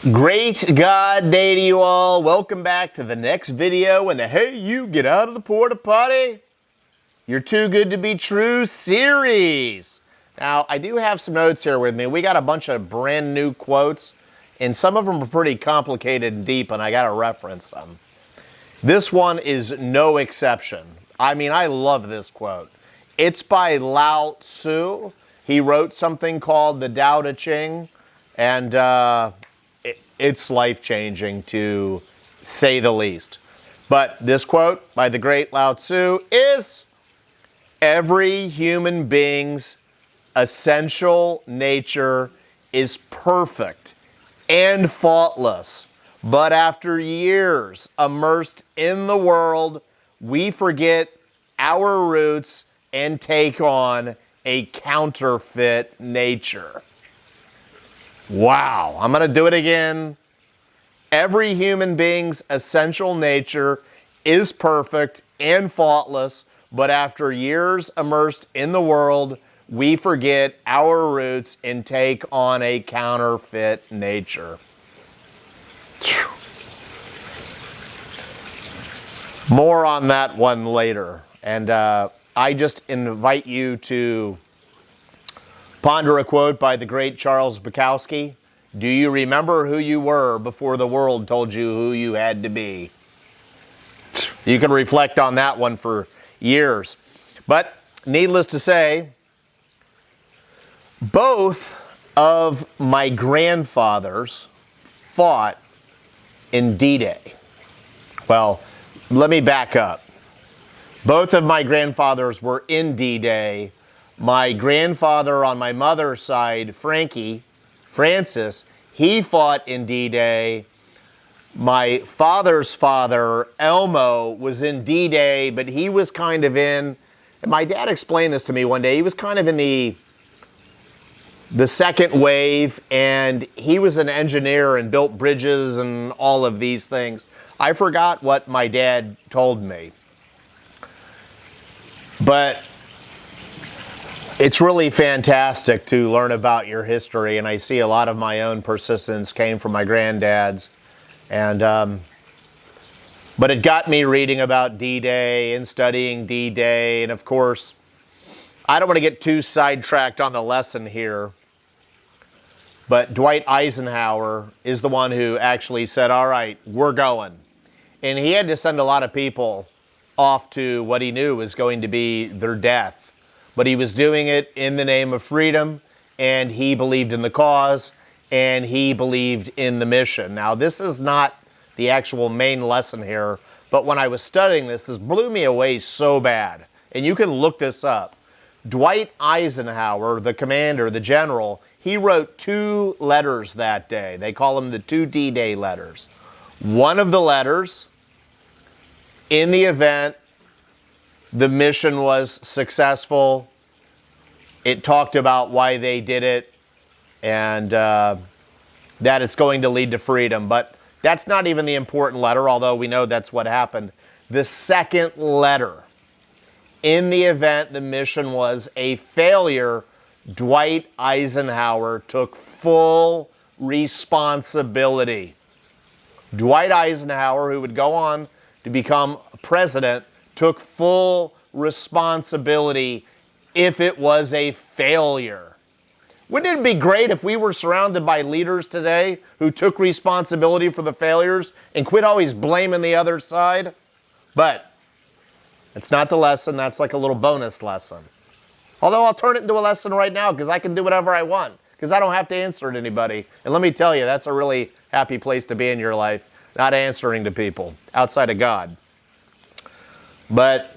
Great God day to you all. Welcome back to the next video in the Hey You Get Out of the Porta Potty, You're Too Good to Be True series. Now, I do have some notes here with me. We got a bunch of brand new quotes, and some of them are pretty complicated and deep, and I got to reference them. This one is no exception. I mean, I love this quote. It's by Lao Tzu. He wrote something called the Tao Te Ching, and it's life-changing, to say the least. But this quote by the great Lao Tzu is, every human being's essential nature is perfect and faultless. But after years immersed in the world, we forget our roots and take on a counterfeit nature. Wow, I'm going to do it again. Every human being's essential nature is perfect and faultless, but after years immersed in the world, we forget our roots and take on a counterfeit nature. More on that one later. And I just invite you to ponder a quote by the great Charles Bukowski. Do you remember who you were before the world told you who you had to be? You can reflect on that one for years. But needless to say, both of my grandfathers fought in D-Day. Well, let me back up. Both of my grandfathers were in D-Day. My grandfather on my mother's side, Francis, he fought in D-Day. My father's father, Elmo, was in D-Day, but he was kind of in, and my dad explained this to me one day, he was kind of in the second wave, and he was an engineer and built bridges and all of these things. I forgot what my dad told me. But it's really fantastic to learn about your history, and I see a lot of my own persistence came from my granddads. And but it got me reading about D-Day and studying D-Day, and of course, I don't want to get too sidetracked on the lesson here, but Dwight Eisenhower is the one who actually said, all right, we're going. And he had to send a lot of people off to what he knew was going to be their death. But he was doing it in the name of freedom, and he believed in the cause, and he believed in the mission. Now, this is not the actual main lesson here, but when I was studying this blew me away so bad. And you can look this up. Dwight Eisenhower, the commander, the general, he wrote 2 letters that day. They call them the 2 D-Day letters. One of the letters, in the event the mission was successful, it talked about why they did it and that it's going to lead to freedom. But that's not even the important letter, although we know that's what happened. The second letter, in the event the mission was a failure, Dwight Eisenhower took full responsibility. Dwight Eisenhower, who would go on to become president, took full responsibility if it was a failure. Wouldn't it be great if we were surrounded by leaders today who took responsibility for the failures and quit always blaming the other side? But it's not the lesson. That's like a little bonus lesson. Although I'll turn it into a lesson right now because I can do whatever I want because I don't have to answer to anybody. And let me tell you, that's a really happy place to be in your life, not answering to people outside of God. But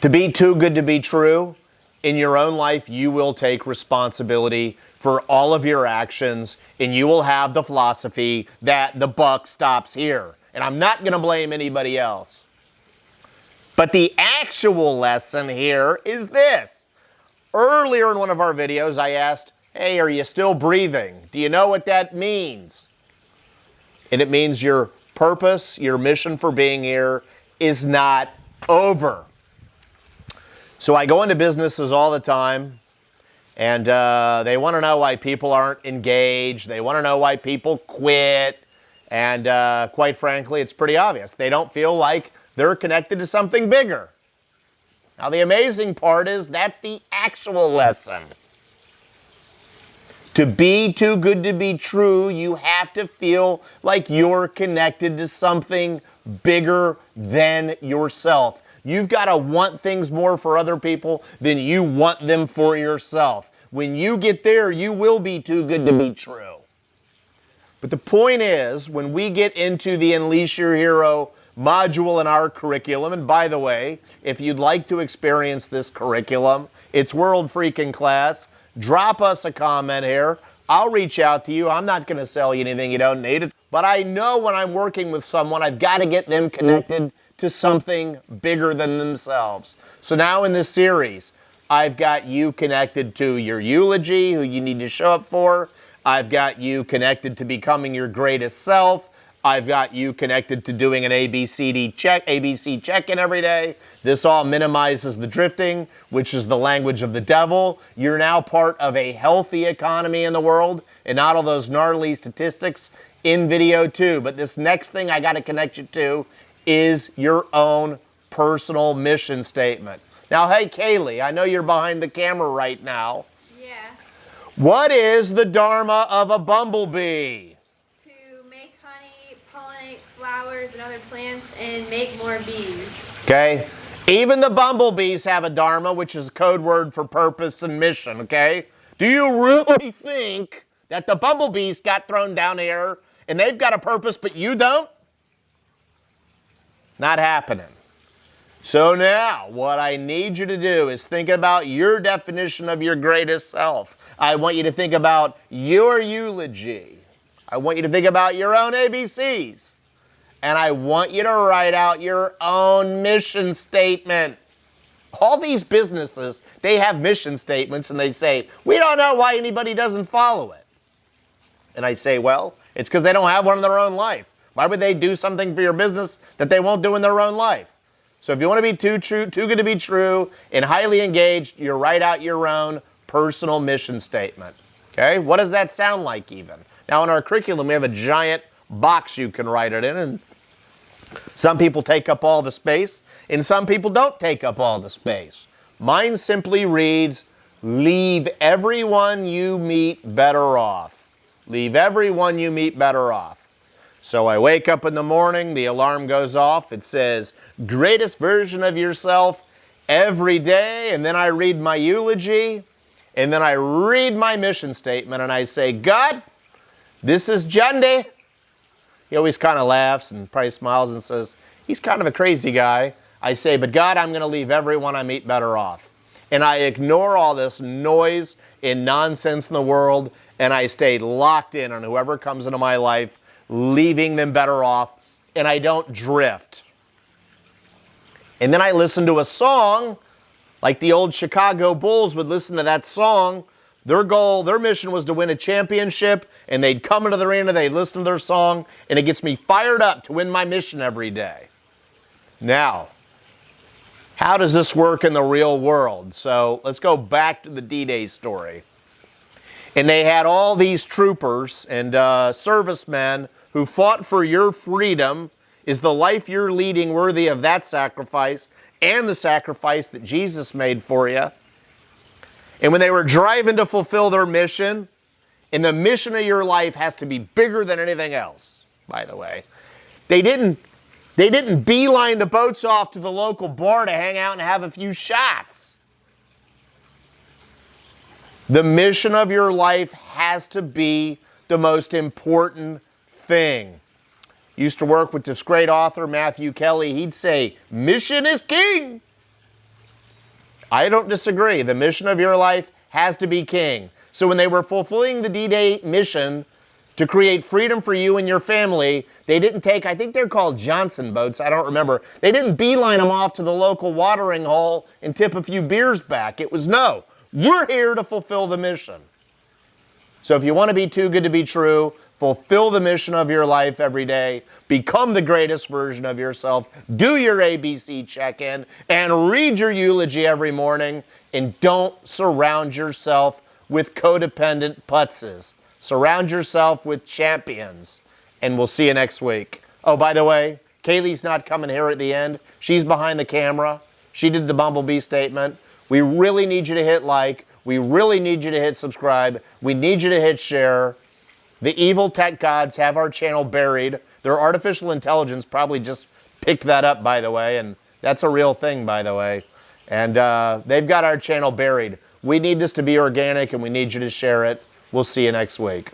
to be too good to be true, in your own life, you will take responsibility for all of your actions, and you will have the philosophy that the buck stops here. And I'm not going to blame anybody else. But the actual lesson here is this. Earlier in one of our videos, I asked, hey, are you still breathing? Do you know what that means? And it means your purpose, your mission for being here is not over. So I go into businesses all the time, And they want to know why people aren't engaged. They want to know why people quit. And quite frankly, it's pretty obvious. They don't feel like they're connected to something bigger. Now, the amazing part is that's the actual lesson. To be too good to be true, you have to feel like you're connected to something bigger than yourself. You've got to want things more for other people than you want them for yourself. When you get there, you will be too good to be true. But the point is, when we get into the Unleash Your Hero module in our curriculum, and by the way, if you'd like to experience this curriculum, it's world freaking class. Drop us a comment here. I'll reach out to you. I'm not going to sell you anything you don't need. But I know when I'm working with someone, I've got to get them connected to something bigger than themselves. So now in this series, I've got you connected to your eulogy, who you need to show up for. I've got you connected to becoming your greatest self. I've got you connected to doing an ABC check-in every day. This all minimizes the drifting, which is the language of the devil. You're now part of a healthy economy in the world, and not all those gnarly statistics in video too. But this next thing I got to connect you to is your own personal mission statement. Now, hey, Kaylee, I know you're behind the camera right now. Yeah. What is the Dharma of a bumblebee? Pollinate flowers and other plants and make more bees. Okay? Even the bumblebees have a dharma, which is a code word for purpose and mission, okay? Do you really think that the bumblebees got thrown down here and they've got a purpose but you don't? Not happening. So now, what I need you to do is think about your definition of your greatest self. I want you to think about your eulogy. I want you to think about your own ABCs. And I want you to write out your own mission statement. All these businesses, they have mission statements and they say, we don't know why anybody doesn't follow it. And I say, well, it's because they don't have one in their own life. Why would they do something for your business that they won't do in their own life? So if you want to be too good to be true and highly engaged, you write out your own personal mission statement. Okay? What does that sound like even? Now, in our curriculum, we have a giant box you can write it in, and some people take up all the space, and some people don't take up all the space. Mine simply reads, leave everyone you meet better off. Leave everyone you meet better off. So I wake up in the morning, the alarm goes off, it says, greatest version of yourself every day, and then I read my eulogy, and then I read my mission statement, and I say, God, this is Jundy. He always kind of laughs and probably smiles and says, he's kind of a crazy guy. I say, but God, I'm going to leave everyone I meet better off. And I ignore all this noise and nonsense in the world, and I stay locked in on whoever comes into my life, leaving them better off, and I don't drift. And then I listen to a song, like the old Chicago Bulls would listen to that song. Their goal, their mission was to win a championship, and they'd come into the arena, they'd listen to their song, and it gets me fired up to win my mission every day. Now, how does this work in the real world? So let's go back to the D-Day story. And they had all these troopers and servicemen who fought for your freedom. Is the life you're leading worthy of that sacrifice and the sacrifice that Jesus made for you? And when they were driving to fulfill their mission, and the mission of your life has to be bigger than anything else, by the way, they didn't beeline the boats off to the local bar to hang out and have a few shots. The mission of your life has to be the most important thing. Used to work with this great author, Matthew Kelly. He'd say, mission is king. I don't disagree. The mission of your life has to be king. So when they were fulfilling the D-Day mission to create freedom for you and your family, they didn't take, I think they're called Johnson boats, I don't remember. They didn't beeline them off to the local watering hole and tip a few beers back. It was, no, we're here to fulfill the mission. So if you want to be too good to be true, fulfill the mission of your life every day, become the greatest version of yourself, do your ABC check-in, and read your eulogy every morning, and don't surround yourself with codependent putzes. Surround yourself with champions. And we'll see you next week. Oh, by the way, Kaylee's not coming here at the end. She's behind the camera. She did the Bumblebee statement. We really need you to hit like. We really need you to hit subscribe. We need you to hit share. The evil tech gods have our channel buried. Their artificial intelligence probably just picked that up, by the way, and that's a real thing, by the way. And they've got our channel buried. We need this to be organic, and we need you to share it. We'll see you next week.